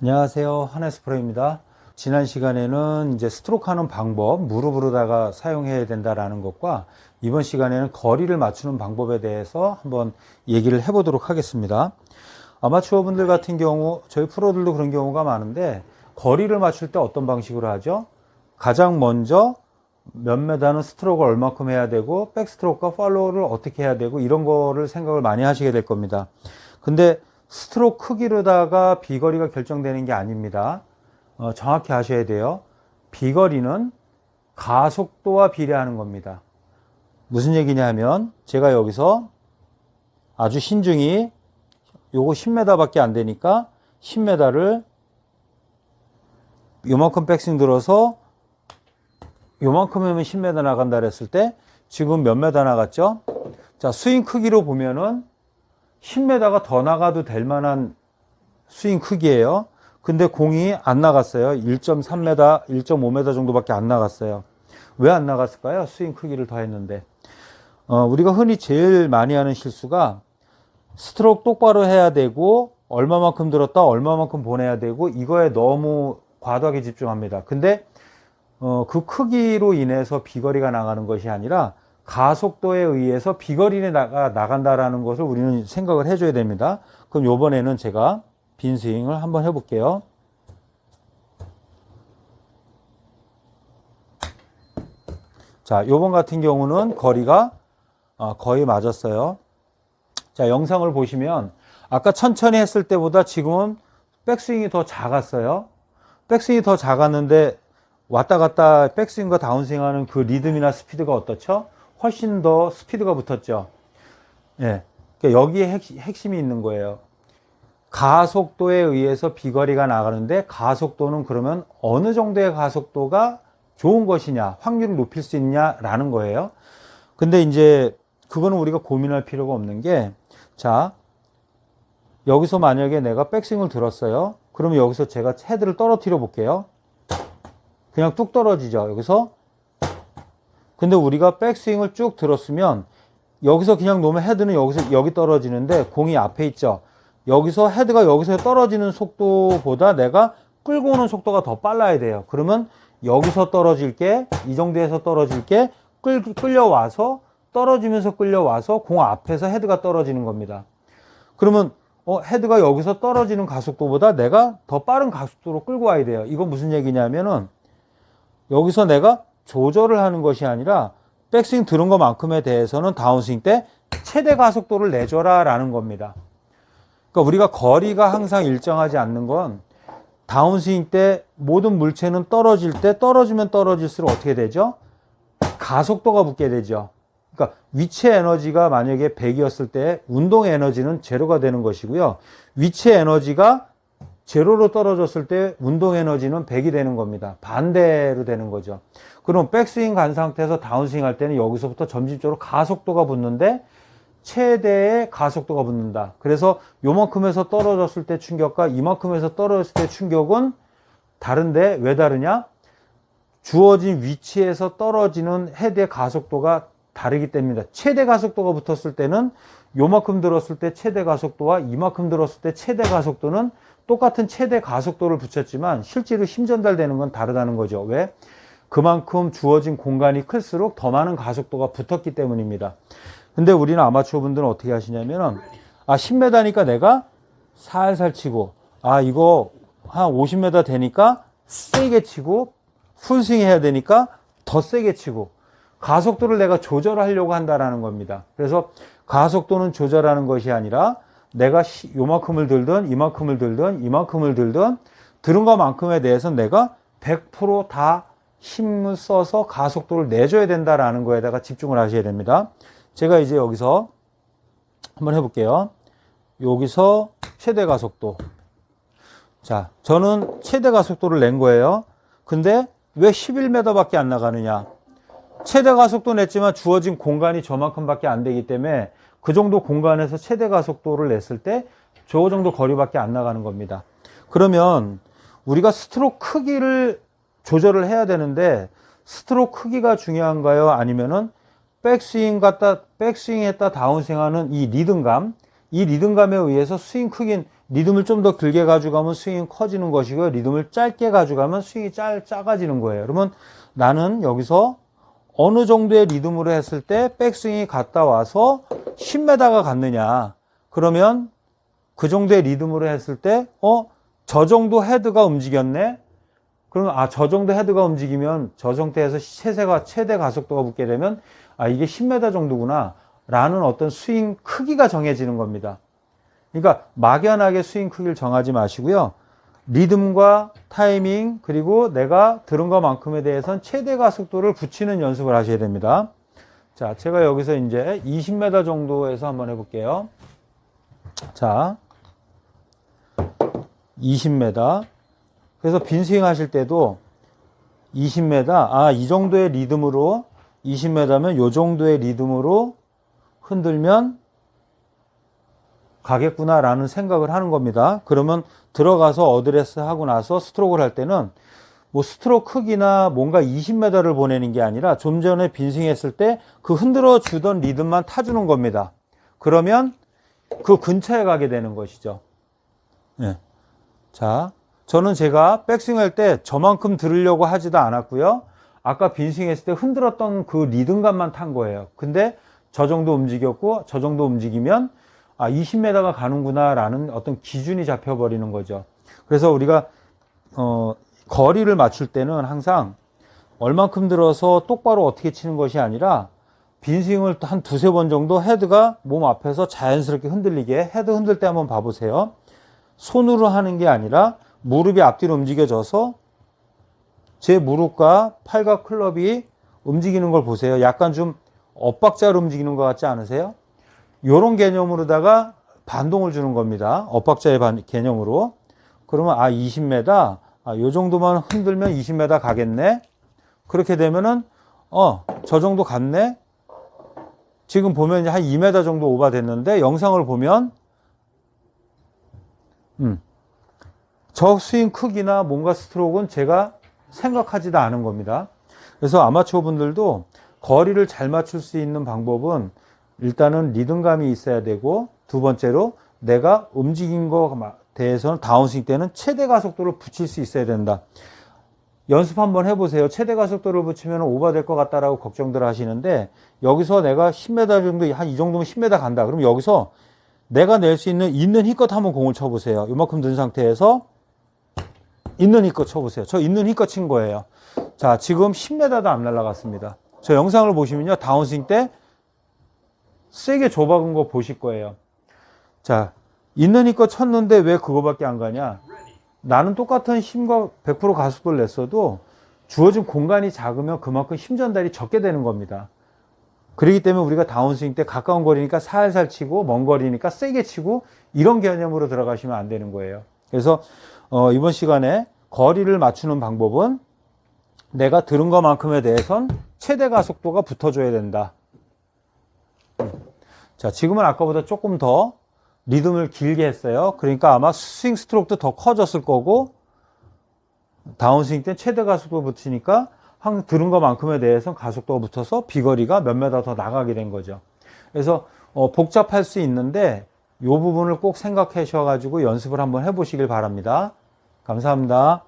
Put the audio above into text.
안녕하세요. 하네스 프로입니다. 지난 시간에는 이제 스트로크 하는 방법, 무릎으로다가 사용해야 된다라는 것과 이번 시간에는 거리를 맞추는 방법에 대해서 한번 얘기를 해보도록 하겠습니다. 아마추어 분들 같은 경우, 저희 프로들도 그런 경우가 많은데 거리를 맞출 때 어떤 방식으로 하죠? 가장 먼저 몇 메다는 스트로크를 얼마큼 해야 되고 백스트로크와 팔로우를 어떻게 해야 되고 이런 거를 생각을 많이 하시게 될 겁니다. 근데 스트로크 크기로다가 비거리가 결정되는 게 아닙니다. 정확히 아셔야 돼요. 비거리는 가속도와 비례하는 겁니다. 무슨 얘기냐 하면 제가 여기서 아주 신중히 요거 10m 밖에 안 되니까 10m를 요만큼 백스윙 들어서 요만큼 하면 10m 나간다 그랬을 때 지금 몇 m 나갔죠? 자, 스윙 크기로 보면은 10m가 더 나가도 될 만한 스윙 크기예요. 근데 공이 안 나갔어요. 1.3m, 1.5m 정도밖에 안 나갔어요. 왜 안 나갔을까요? 스윙 크기를 더 했는데. 우리가 흔히 제일 많이 하는 실수가 스트로크 똑바로 해야 되고 얼마만큼 들었다, 얼마만큼 보내야 되고 이거에 너무 과도하게 집중합니다. 근데 그 크기로 인해서 비거리가 나가는 것이 아니라 가속도에 의해서 비거리가 나간다라는 것을 우리는 생각을 해줘야 됩니다. 그럼 요번에는 제가 빈 스윙을 한번 해볼게요. 자, 요번 같은 경우는 거리가 거의 맞았어요. 자, 영상을 보시면 아까 천천히 했을 때보다 지금은 백스윙이 더 작았어요. 백스윙이 더 작았는데 왔다 갔다 백스윙과 다운스윙 하는 그 리듬이나 스피드가 어떻죠? 훨씬 더 스피드가 붙었죠. 예. 그러니까 여기에 핵심이 있는 거예요. 가속도에 의해서 비거리가 나가는데 가속도는 그러면 어느 정도의 가속도가 좋은 것이냐, 확률을 높일 수 있냐라는 거예요. 근데 이제 그거는 우리가 고민할 필요가 없는 게, 자, 여기서 만약에 내가 백스윙을 들었어요. 그러면 여기서 제가 헤드를 떨어뜨려 볼게요. 그냥 뚝 떨어지죠. 여기서. 근데 우리가 백스윙을 쭉 들었으면 여기서 그냥 놓으면 헤드는 여기 떨어지는데 공이 앞에 있죠. 여기서 헤드가 여기서 떨어지는 속도보다 내가 끌고 오는 속도가 더 빨라야 돼요. 그러면 여기서 떨어질게, 이 정도에서 떨어질게, 끌려와서 떨어지면서 끌려와서 공 앞에서 헤드가 떨어지는 겁니다. 그러면 헤드가 여기서 떨어지는 가속도보다 내가 더 빠른 가속도로 끌고 와야 돼요. 이건 무슨 얘기냐면은 여기서 내가 조절을 하는 것이 아니라 백스윙 들은 것만큼에 대해서는 다운스윙 때 최대 가속도를 내줘라 라는 겁니다. 그러니까 우리가 거리가 항상 일정하지 않는 건 다운스윙 때 모든 물체는 떨어질 때 떨어지면 떨어질수록 어떻게 되죠? 가속도가 붙게 되죠. 그러니까 위치 에너지가 만약에 100이었을 때 운동 에너지는 제로가 되는 것이고요. 위치 에너지가 제로로 떨어졌을 때 운동 에너지는 100이 되는 겁니다. 반대로 되는 거죠. 그럼 백스윙 간 상태에서 다운스윙 할 때는 여기서부터 점진적으로 가속도가 붙는데 최대의 가속도가 붙는다. 그래서 요만큼에서 떨어졌을 때 충격과 이만큼에서 떨어졌을 때 충격은 다른데 왜 다르냐? 주어진 위치에서 떨어지는 헤드의 가속도가 다르기 때문입니다. 최대 가속도가 붙었을 때는 요만큼 들었을 때 최대 가속도와 이만큼 들었을 때 최대 가속도는 똑같은 최대 가속도를 붙였지만 실제로 힘 전달되는 건 다르다는 거죠. 왜? 그만큼 주어진 공간이 클수록 더 많은 가속도가 붙었기 때문입니다. 근데 우리는 아마추어 분들은 어떻게 하시냐면은 10m니까 내가 살살 치고 이거 한 50m 되니까 세게 치고 풀스윙 해야 되니까 더 세게 치고 가속도를 내가 조절하려고 한다라는 겁니다. 그래서 가속도는 조절하는 것이 아니라 내가 요만큼을 들든 이만큼을 들든 이만큼을 들든 들은 것만큼에 대해서는 내가 100% 다 힘을 써서 가속도를 내줘야 된다라는 거에다가 집중을 하셔야 됩니다. 제가 이제 여기서 한번 해볼게요. 여기서 최대 가속도. 자, 저는 최대 가속도를 낸 거예요. 근데 왜 11m 밖에 안 나가느냐? 최대 가속도 냈지만 주어진 공간이 저만큼밖에 안 되기 때문에 그 정도 공간에서 최대 가속도를 냈을 때 저 정도 거리밖에 안 나가는 겁니다. 그러면 우리가 스트로크 크기를 조절을 해야 되는데 스트로크 크기가 중요한가요? 아니면은 백스윙 했다 다운스윙 하는 이 리듬감에 의해서 스윙 크기는 리듬을 좀 더 길게 가져가면 스윙이 커지는 것이고요. 리듬을 짧게 가져가면 스윙이 작아지는 거예요. 그러면 나는 여기서 어느 정도의 리듬으로 했을 때 백스윙이 갔다 와서 10m가 갔느냐. 그러면 그 정도의 리듬으로 했을 때, 저 정도 헤드가 움직였네? 그러면, 저 정도 헤드가 움직이면 저 상태에서 최대 가속도가 붙게 되면, 이게 10m 정도구나. 라는 어떤 스윙 크기가 정해지는 겁니다. 그러니까 막연하게 스윙 크기를 정하지 마시고요. 리듬과 타이밍, 그리고 내가 들은 것만큼에 대해서는 최대 가속도를 붙이는 연습을 하셔야 됩니다. 자, 제가 여기서 이제 20m 정도에서 한번 해볼게요. 자, 20m. 그래서 빈스윙 하실 때도 20m, 이 정도의 리듬으로 20m면 이 정도의 리듬으로 흔들면 가겠구나 라는 생각을 하는 겁니다. 그러면 들어가서 어드레스 하고 나서 스트로크를 할 때는 뭐 스트로크 크기나 뭔가 20m를 보내는 게 아니라 좀 전에 빈스윙 했을 때 그 흔들어 주던 리듬만 타주는 겁니다. 그러면 그 근처에 가게 되는 것이죠. 네. 자, 저는 제가 백스윙 할 때 저만큼 들으려고 하지도 않았고요. 아까 빈스윙 했을 때 흔들었던 그 리듬감만 탄 거예요. 근데 저 정도 움직였고 저 정도 움직이면 20m가 가는구나 라는 어떤 기준이 잡혀버리는 거죠. 그래서 우리가 거리를 맞출 때는 항상 얼만큼 들어서 똑바로 어떻게 치는 것이 아니라 빈스윙을 한 두세 번 정도 헤드가 몸 앞에서 자연스럽게 흔들리게, 헤드 흔들 때 한번 봐보세요. 손으로 하는 게 아니라 무릎이 앞뒤로 움직여져서 제 무릎과 팔과 클럽이 움직이는 걸 보세요. 약간 좀 엇박자로 움직이는 것 같지 않으세요? 요런 개념으로다가 반동을 주는 겁니다. 엇박자의 개념으로. 그러면 20m, 요 정도만 흔들면 20m 가겠네. 그렇게 되면은 저 정도 갔네. 지금 보면 이제 한 2m 정도 오버됐는데 영상을 보면 저 스윙 크기나 뭔가 스트로크는 제가 생각하지도 않은 겁니다. 그래서 아마추어 분들도 거리를 잘 맞출 수 있는 방법은 일단은 리듬감이 있어야 되고, 두 번째로 내가 움직인 거에 대해서는 다운스윙 때는 최대 가속도를 붙일 수 있어야 된다. 연습 한번 해보세요. 최대 가속도를 붙이면 오버될 것 같다라고 걱정들 하시는데, 여기서 내가 10m 정도, 한 이 정도면 10m 간다. 그럼 여기서 내가 낼 수 있는 힘껏 한번 공을 쳐보세요. 이만큼 든 상태에서 있는 힘껏 쳐보세요. 저 있는 힘껏 친 거예요. 자, 지금 10m도 안 날아갔습니다. 저 영상을 보시면요, 다운스윙 때 세게 좁아간 거 보실 거예요. 자, 있는 힘껏 쳤는데 왜 그거밖에 안 가냐? 나는 똑같은 힘과 100% 가속도를 냈어도 주어진 공간이 작으면 그만큼 힘 전달이 적게 되는 겁니다. 그렇기 때문에 우리가 다운스윙 때 가까운 거리니까 살살 치고 먼 거리니까 세게 치고 이런 개념으로 들어가시면 안 되는 거예요. 그래서 이번 시간에 거리를 맞추는 방법은 내가 들은 것만큼에 대해선 최대 가속도가 붙어줘야 된다. 자, 지금은 아까보다 조금 더 리듬을 길게 했어요. 그러니까 아마 스윙 스트로크도 더 커졌을 거고, 다운스윙 때 최대 가속도 붙이니까 들은 것만큼에 대해서는 가속도가 붙어서 비거리가 몇 메다 더 나가게 된 거죠. 그래서 복잡할 수 있는데 이 부분을 꼭 생각하셔가지고 연습을 한번 해보시길 바랍니다. 감사합니다.